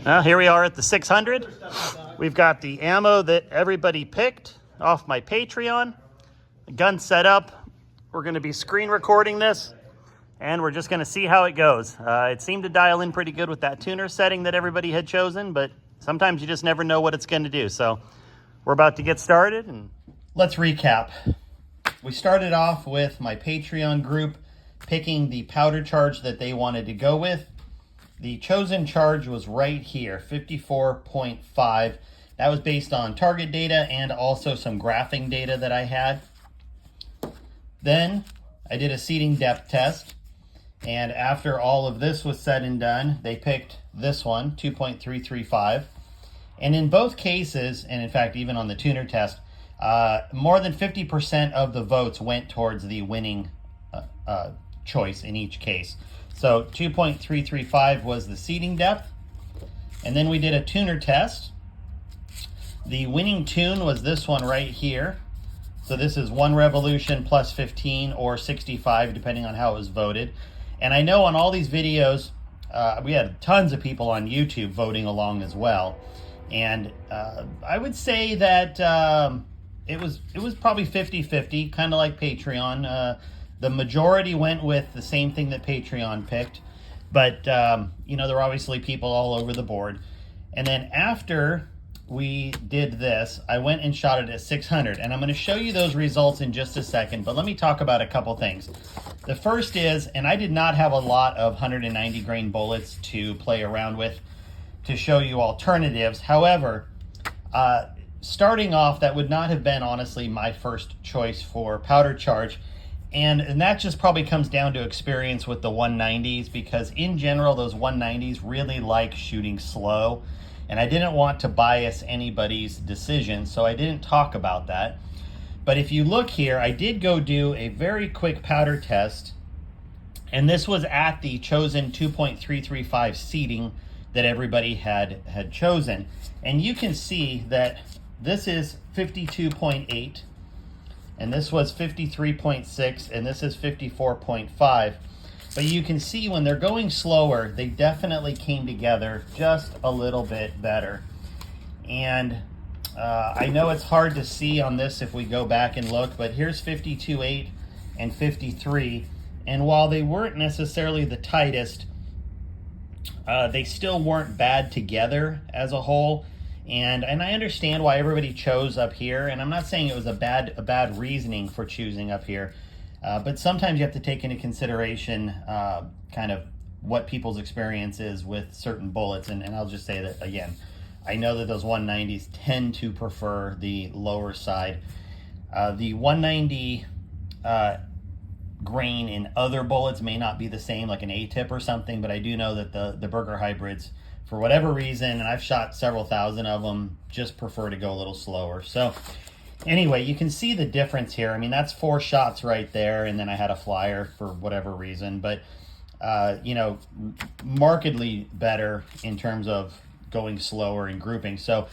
Well, here we are at the 600. We've got the ammo that everybody picked off my Patreon. The gun set up. We're going to be screen recording this, and we're just going to see how it goes. It seemed to dial in pretty good with that tuner setting that everybody had chosen, but sometimes you just never know what it's going to do. So we're about to get started, and let's recap. We started off with my Patreon group picking the powder charge that they wanted to go with. The chosen charge was right here, 54.5. That was based on target data and also some graphing data that I had. Then I did a seating depth test, and after all of this was said and done, they picked this one, 2.335. And in both cases, and in fact even on the tuner test, more than 50% of the votes went towards the winning choice in each case. So 2.335 was the seating depth. And then we did a tuner test. The winning tune was this one right here. So this is 1 revolution plus 15 or 65, depending on how it was voted. And I know on all these videos, we had tons of people on YouTube voting along as well. And I would say that it was probably 50-50, kind of like Patreon. The majority went with the same thing that Patreon picked, but you know, there were obviously people all over the board. And then after we did this, I went and shot it at 600, and I'm going to show you those results in just a second, but let me talk about a couple things. The first is, and I did not have a lot of 190 grain bullets to play around with to show you alternatives. However, starting off, that would not have been honestly my first choice for powder charge. And that just probably comes down to experience with the 190s, because in general, those 190s really like shooting slow. And I didn't want to bias anybody's decision, so I didn't talk about that. But if you look here, I did go do a very quick powder test. And this was at the chosen 2.335 seating that everybody had chosen. And you can see that this is 52.8. And this was 53.6, and this is 54.5. But you can see when they're going slower, they definitely came together just a little bit better. And I know it's hard to see on this if we go back and look, but here's 52.8 and 53. And while they weren't necessarily the tightest, they still weren't bad together as a whole. And I understand why everybody chose up here, and I'm not saying it was a bad reasoning for choosing up here, but sometimes you have to take into consideration kind of what people's experience is with certain bullets, and I'll just say that again, I know that those 190s tend to prefer the lower side. The 190 grain in other bullets may not be the same, like an A-tip or something, but I do know that the Berger hybrids, for whatever reason, and I've shot several thousand of them, just prefer to go a little slower. So anyway, you can see the difference here. I mean, that's 4 shots right there, and then I had a flyer for whatever reason, but you know, markedly better in terms of going slower and grouping. So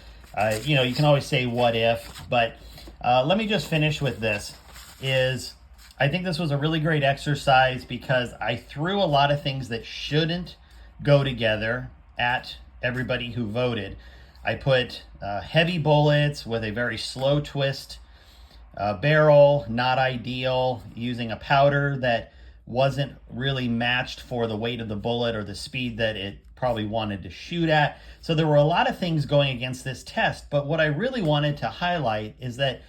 you know, you can always say what if, but let me just finish with this. I think this was a really great exercise because I threw a lot of things that shouldn't go together at everybody who voted. I put heavy bullets with a very slow twist barrel, not ideal, using a powder that wasn't really matched for the weight of the bullet or the speed that it probably wanted to shoot at. So there were a lot of things going against this test, but what I really wanted to highlight is that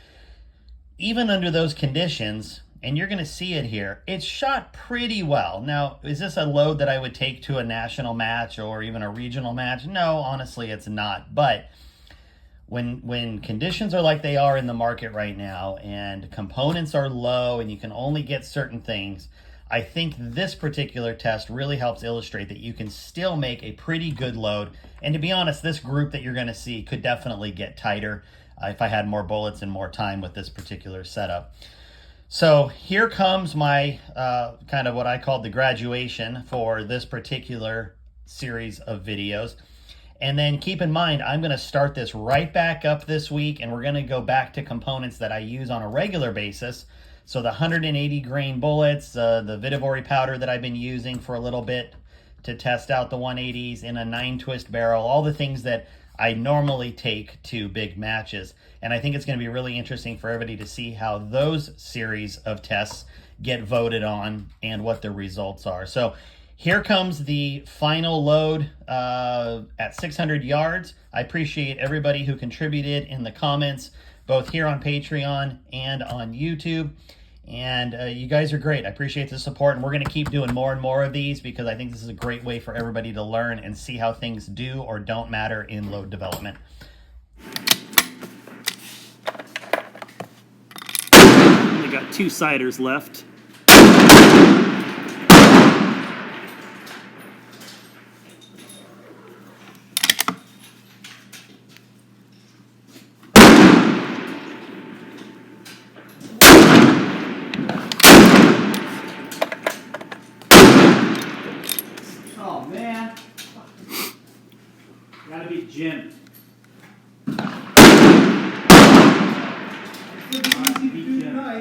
even under those conditions, and you're going to see it here, it's shot pretty well. Now, is this a load that I would take to a national match or even a regional match? No, honestly, it's not. But when conditions are like they are in the market right now and components are low and you can only get certain things, I think this particular test really helps illustrate that you can still make a pretty good load. And to be honest, this group that you're going to see could definitely get tighter if I had more bullets and more time with this particular setup. So here comes my kind of what I called the graduation for this particular series of videos. And then keep in mind, I'm going to start this right back up this week, and we're going to go back to components that I use on a regular basis. So the 180 grain bullets, the Vihtavuori powder that I've been using for a little bit, to test out the 180s in a 9-twist barrel, all the things that I normally take to big matches. And I think it's going to be really interesting for everybody to see how those series of tests get voted on and what the results are. So here comes the final load at 600 yards. I appreciate everybody who contributed in the comments, both here on Patreon and on YouTube. And you guys are great. I appreciate the support, and we're going to keep doing more and more of these because I think this is a great way for everybody to learn and see how things do or don't matter in load development. We got 2 ciders left. Oh man, gotta beat Jim.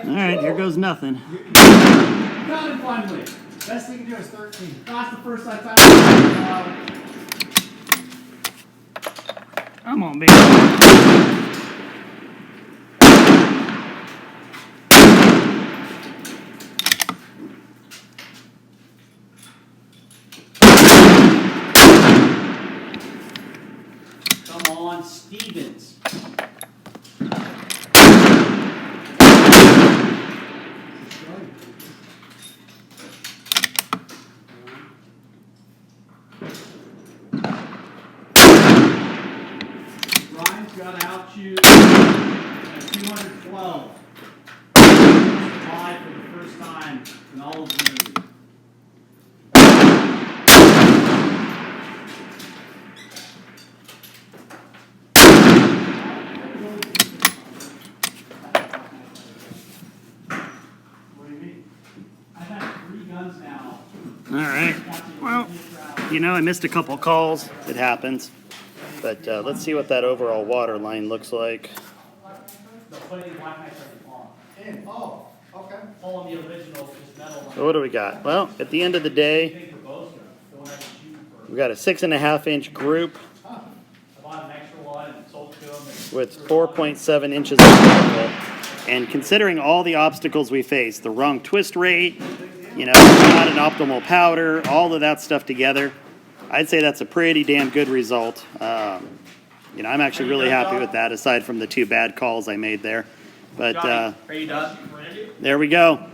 All right, here goes nothing. Got it finally. Best thing to do is 13. That's the first time. Come on, baby. Come on, Stevens. Ryan's got to outshoot at 212. Live for the first time in all of the movie. What do you mean? I've had 3 guns now. All right. Well, you know, I missed a couple calls. It happens. But let's see what that overall water line looks like. Oh, okay. All the original is metal. So what do we got? Well, at the end of the day, we got a 6.5-inch group with 4.7 inches of vertical. And considering all the obstacles we face, the wrong twist rate, you know, not an optimal powder, all of that stuff together, I'd say that's a pretty damn good result. You know, I'm actually really happy with that, aside from the 2 bad calls I made there. But Are you done? there we go.